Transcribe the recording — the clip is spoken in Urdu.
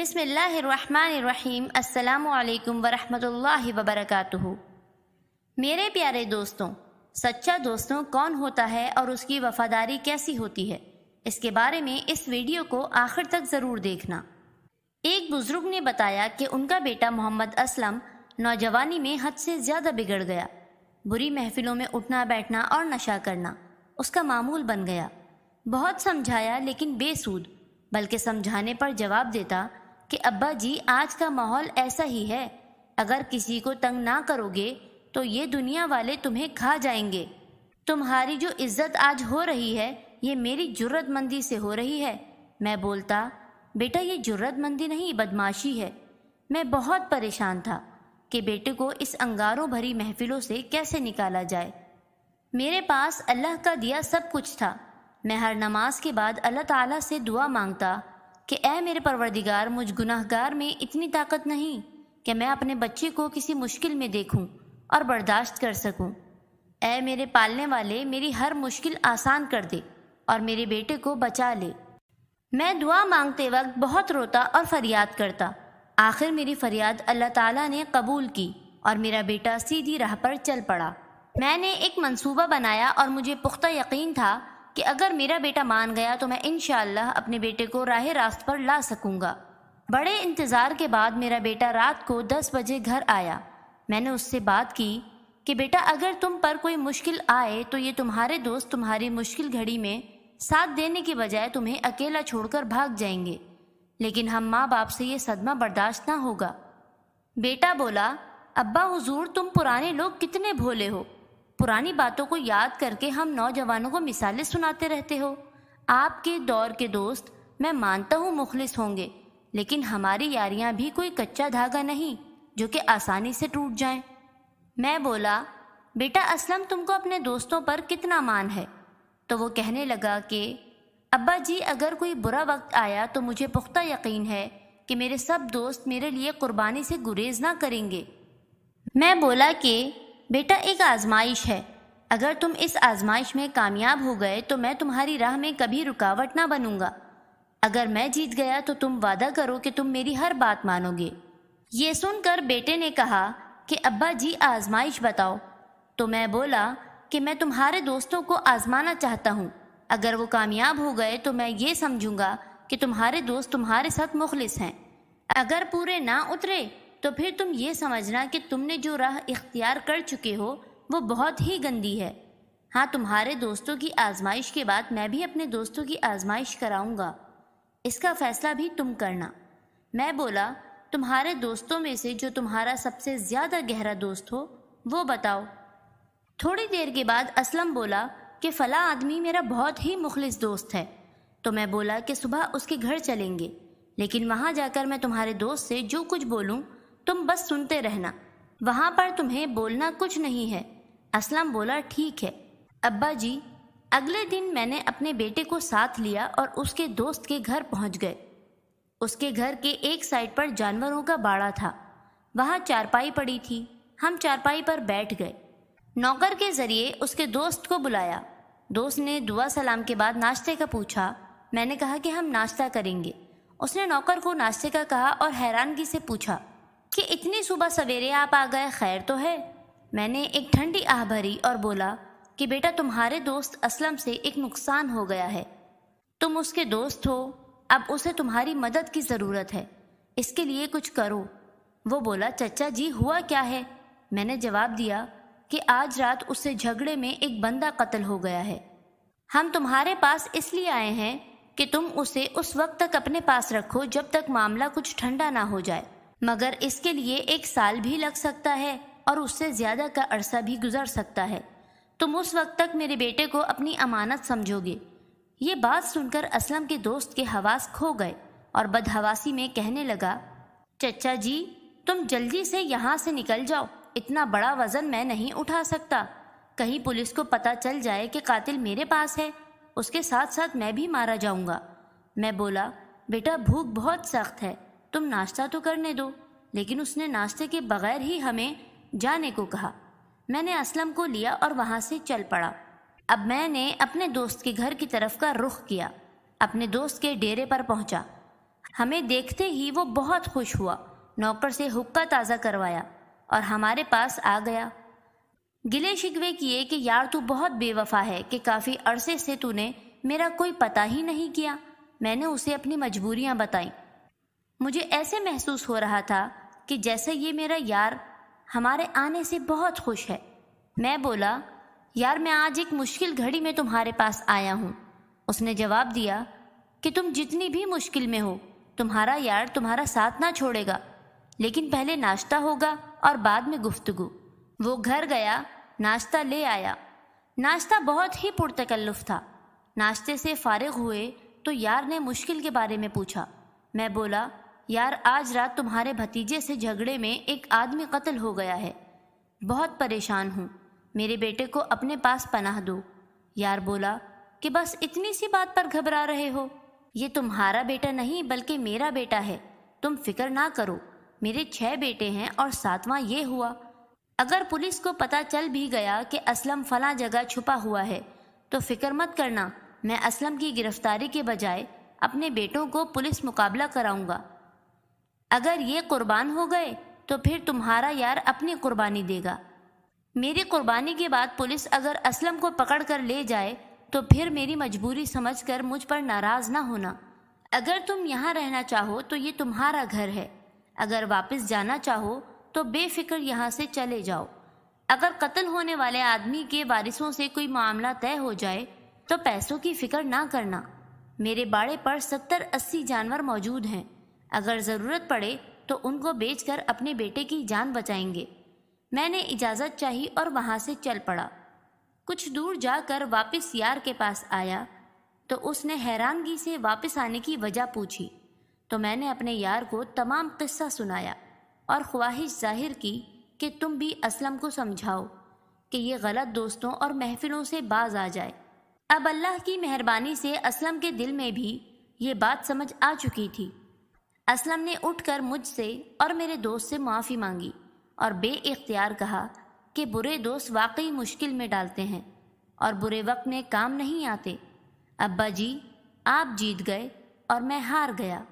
بسم اللہ الرحمن الرحیم۔ السلام علیکم ورحمۃ اللہ وبرکاتہ۔ میرے پیارے دوستوں، سچا دوستوں کون ہوتا ہے اور اس کی وفاداری کیسی ہوتی ہے، اس کے بارے میں اس ویڈیو کو آخر تک ضرور دیکھنا۔ ایک بزرگ نے بتایا کہ ان کا بیٹا محمد اسلم نوجوانی میں حد سے زیادہ بگڑ گیا۔ بری محفلوں میں اٹھنا بیٹھنا اور نشہ کرنا اس کا معمول بن گیا۔ بہت سمجھایا لیکن بے سود، بلکہ سمجھانے پر جواب دیتا کہ ابا جی آج کا ماحول ایسا ہی ہے، اگر کسی کو تنگ نہ کرو گے تو یہ دنیا والے تمہیں کھا جائیں گے۔ تمہاری جو عزت آج ہو رہی ہے یہ میری جرت مندی سے ہو رہی ہے۔ میں بولتا، بیٹا یہ جرت مندی نہیں بدمعاشی ہے۔ میں بہت پریشان تھا کہ بیٹے کو اس انگاروں بھری محفلوں سے کیسے نکالا جائے۔ میرے پاس اللہ کا دیا سب کچھ تھا۔ میں ہر نماز کے بعد اللہ تعالیٰ سے دعا مانگتا کہ اے میرے پروردگار، مجھ گناہگار میں اتنی طاقت نہیں کہ میں اپنے بچے کو کسی مشکل میں دیکھوں اور برداشت کر سکوں۔ اے میرے پالنے والے، میری ہر مشکل آسان کر دے اور میرے بیٹے کو بچا لے۔ میں دعا مانگتے وقت بہت روتا اور فریاد کرتا۔ آخر میری فریاد اللہ تعالیٰ نے قبول کی اور میرا بیٹا سیدھی راہ پر چل پڑا۔ میں نے ایک منصوبہ بنایا اور مجھے پختہ یقین تھا کہ اگر میرا بیٹا مان گیا تو میں انشاءاللہ اپنے بیٹے کو راہ راست پر لا سکوں گا۔ بڑے انتظار کے بعد میرا بیٹا رات کو 10 بجے گھر آیا۔ میں نے اس سے بات کی کہ بیٹا اگر تم پر کوئی مشکل آئے تو یہ تمہارے دوست تمہاری مشکل گھڑی میں ساتھ دینے کی بجائے تمہیں اکیلا چھوڑ کر بھاگ جائیں گے، لیکن ہم ماں باپ سے یہ صدمہ برداشت نہ ہوگا۔ بیٹا بولا، ابا حضور تم پرانے لوگ کتنے بھولے ہو، پرانی باتوں کو یاد کر کے ہم نوجوانوں کو مثالیں سناتے رہتے ہو۔ آپ کے دور کے دوست میں مانتا ہوں مخلص ہوں گے، لیکن ہماری یاریاں بھی کوئی کچا دھاگا نہیں جو کہ آسانی سے ٹوٹ جائیں۔ میں بولا، بیٹا اسلم تم کو اپنے دوستوں پر کتنا مان ہے؟ تو وہ کہنے لگا کہ ابا جی اگر کوئی برا وقت آیا تو مجھے پختہ یقین ہے کہ میرے سب دوست میرے لیے قربانی سے گریز نہ کریں گے۔ میں بولا کہ بیٹا ایک آزمائش ہے، اگر تم اس آزمائش میں کامیاب ہو گئے تو میں تمہاری راہ میں کبھی رکاوٹ نہ بنوں گا۔ اگر میں جیت گیا تو تم وعدہ کرو کہ تم میری ہر بات مانو گے۔ یہ سن کر بیٹے نے کہا کہ ابا جی آزمائش بتاؤ۔ تو میں بولا کہ میں تمہارے دوستوں کو آزمانا چاہتا ہوں، اگر وہ کامیاب ہو گئے تو میں یہ سمجھوں گا کہ تمہارے دوست تمہارے ساتھ مخلص ہیں، اگر پورے نہ اترے تو پھر تم یہ سمجھنا کہ تم نے جو راہ اختیار کر چکے ہو وہ بہت ہی گندی ہے۔ ہاں تمہارے دوستوں کی آزمائش کے بعد میں بھی اپنے دوستوں کی آزمائش کراؤں گا، اس کا فیصلہ بھی تم کرنا۔ میں بولا، تمہارے دوستوں میں سے جو تمہارا سب سے زیادہ گہرا دوست ہو وہ بتاؤ۔ تھوڑی دیر کے بعد اسلم بولا کہ فلاں آدمی میرا بہت ہی مخلص دوست ہے۔ تو میں بولا کہ صبح اس کے گھر چلیں گے، لیکن وہاں جا کر میں تمہارے دوست سے جو کچھ بولوں تم بس سنتے رہنا، وہاں پر تمہیں بولنا کچھ نہیں ہے۔ اسلم بولا، ٹھیک ہے ابا جی۔ اگلے دن میں نے اپنے بیٹے کو ساتھ لیا اور اس کے دوست کے گھر پہنچ گئے۔ اس کے گھر کے ایک سائڈ پر جانوروں کا باڑا تھا، وہاں چارپائی پڑی تھی، ہم چارپائی پر بیٹھ گئے۔ نوکر کے ذریعے اس کے دوست کو بلایا۔ دوست نے دعا سلام کے بعد ناشتے کا پوچھا۔ میں نے کہا کہ ہم ناشتہ کریں گے۔ اس نے نوکر کو ناشتے کا کہا اور حیرانگی سے پوچھا کہ اتنی صبح سویرے آپ آ گئے، خیر تو ہے؟ میں نے ایک ٹھنڈی آہ بھری اور بولا کہ بیٹا تمہارے دوست اسلم سے ایک نقصان ہو گیا ہے، تم اس کے دوست ہو، اب اسے تمہاری مدد کی ضرورت ہے، اس کے لیے کچھ کرو۔ وہ بولا، چچا جی ہوا کیا ہے؟ میں نے جواب دیا کہ آج رات اس سے جھگڑے میں ایک بندہ قتل ہو گیا ہے۔ ہم تمہارے پاس اس لیے آئے ہیں کہ تم اسے اس وقت تک اپنے پاس رکھو جب تک معاملہ کچھ ٹھنڈا نہ ہو جائے، مگر اس کے لیے 1 سال بھی لگ سکتا ہے اور اس سے زیادہ کا عرصہ بھی گزر سکتا ہے۔ تم اس وقت تک میرے بیٹے کو اپنی امانت سمجھو گے۔ یہ بات سن کر اسلم کے دوست کے حواس کھو گئے اور بدحواسی میں کہنے لگا، چچا جی تم جلدی سے یہاں سے نکل جاؤ، اتنا بڑا وزن میں نہیں اٹھا سکتا، کہیں پولیس کو پتہ چل جائے کہ قاتل میرے پاس ہے، اس کے ساتھ ساتھ میں بھی مارا جاؤں گا۔ میں بولا، بیٹا بھوک بہت سخت ہے، تم ناشتہ تو کرنے دو، لیکن اس نے ناشتے کے بغیر ہی ہمیں جانے کو کہا۔ میں نے اسلم کو لیا اور وہاں سے چل پڑا۔ اب میں نے اپنے دوست کے گھر کی طرف کا رخ کیا، اپنے دوست کے ڈیرے پر پہنچا۔ ہمیں دیکھتے ہی وہ بہت خوش ہوا، نوکر سے حقہ تازہ کروایا اور ہمارے پاس آ گیا۔ گلے شکوے کیے کہ یار تو بہت بے وفا ہے کہ کافی عرصے سے تو نے میرا کوئی پتہ ہی نہیں کیا۔ میں نے اسے اپنی مجبوریاں بتائیں۔ مجھے ایسے محسوس ہو رہا تھا کہ جیسے یہ میرا یار ہمارے آنے سے بہت خوش ہے۔ میں بولا، یار میں آج ایک مشکل گھڑی میں تمہارے پاس آیا ہوں۔ اس نے جواب دیا کہ تم جتنی بھی مشکل میں ہو تمہارا یار تمہارا ساتھ نہ چھوڑے گا، لیکن پہلے ناشتہ ہوگا اور بعد میں گفتگو۔ وہ گھر گیا، ناشتہ لے آیا۔ ناشتہ بہت ہی پرتکلف تھا۔ ناشتے سے فارغ ہوئے تو یار نے مشکل کے بارے میں پوچھا۔ میں بولا، یار آج رات تمہارے بھتیجے سے جھگڑے میں ایک آدمی قتل ہو گیا ہے، بہت پریشان ہوں، میرے بیٹے کو اپنے پاس پناہ دو۔ یار بولا کہ بس اتنی سی بات پر گھبرا رہے ہو؟ یہ تمہارا بیٹا نہیں بلکہ میرا بیٹا ہے، تم فکر نہ کرو۔ میرے 6 بیٹے ہیں اور 7واں یہ ہوا۔ اگر پولیس کو پتہ چل بھی گیا کہ اسلم فلاں جگہ چھپا ہوا ہے تو فکر مت کرنا، میں اسلم کی گرفتاری کے بجائے اپنے بیٹوں کو پولیس مقابلہ کراؤں گا۔ اگر یہ قربان ہو گئے تو پھر تمہارا یار اپنی قربانی دے گا۔ میری قربانی کے بعد پولیس اگر اسلم کو پکڑ کر لے جائے تو پھر میری مجبوری سمجھ کر مجھ پر ناراض نہ ہونا۔ اگر تم یہاں رہنا چاہو تو یہ تمہارا گھر ہے، اگر واپس جانا چاہو تو بے فکر یہاں سے چلے جاؤ۔ اگر قتل ہونے والے آدمی کے وارثوں سے کوئی معاملہ طے ہو جائے تو پیسوں کی فکر نہ کرنا۔ میرے باڑے پر 70-80 جانور موجود ہیں، اگر ضرورت پڑے تو ان کو بیچ کر اپنے بیٹے کی جان بچائیں گے۔ میں نے اجازت چاہی اور وہاں سے چل پڑا۔ کچھ دور جا کر واپس یار کے پاس آیا تو اس نے حیرانگی سے واپس آنے کی وجہ پوچھی، تو میں نے اپنے یار کو تمام قصہ سنایا اور خواہش ظاہر کی کہ تم بھی اسلم کو سمجھاؤ کہ یہ غلط دوستوں اور محفلوں سے باز آ جائے۔ اب اللہ کی مہربانی سے اسلم کے دل میں بھی یہ بات سمجھ آ چکی تھی۔ اسلم نے اٹھ کر مجھ سے اور میرے دوست سے معافی مانگی اور بے اختیار کہا کہ برے دوست واقعی مشکل میں ڈالتے ہیں اور برے وقت میں کام نہیں آتے۔ ابا جی، آپ جیت گئے اور میں ہار گیا۔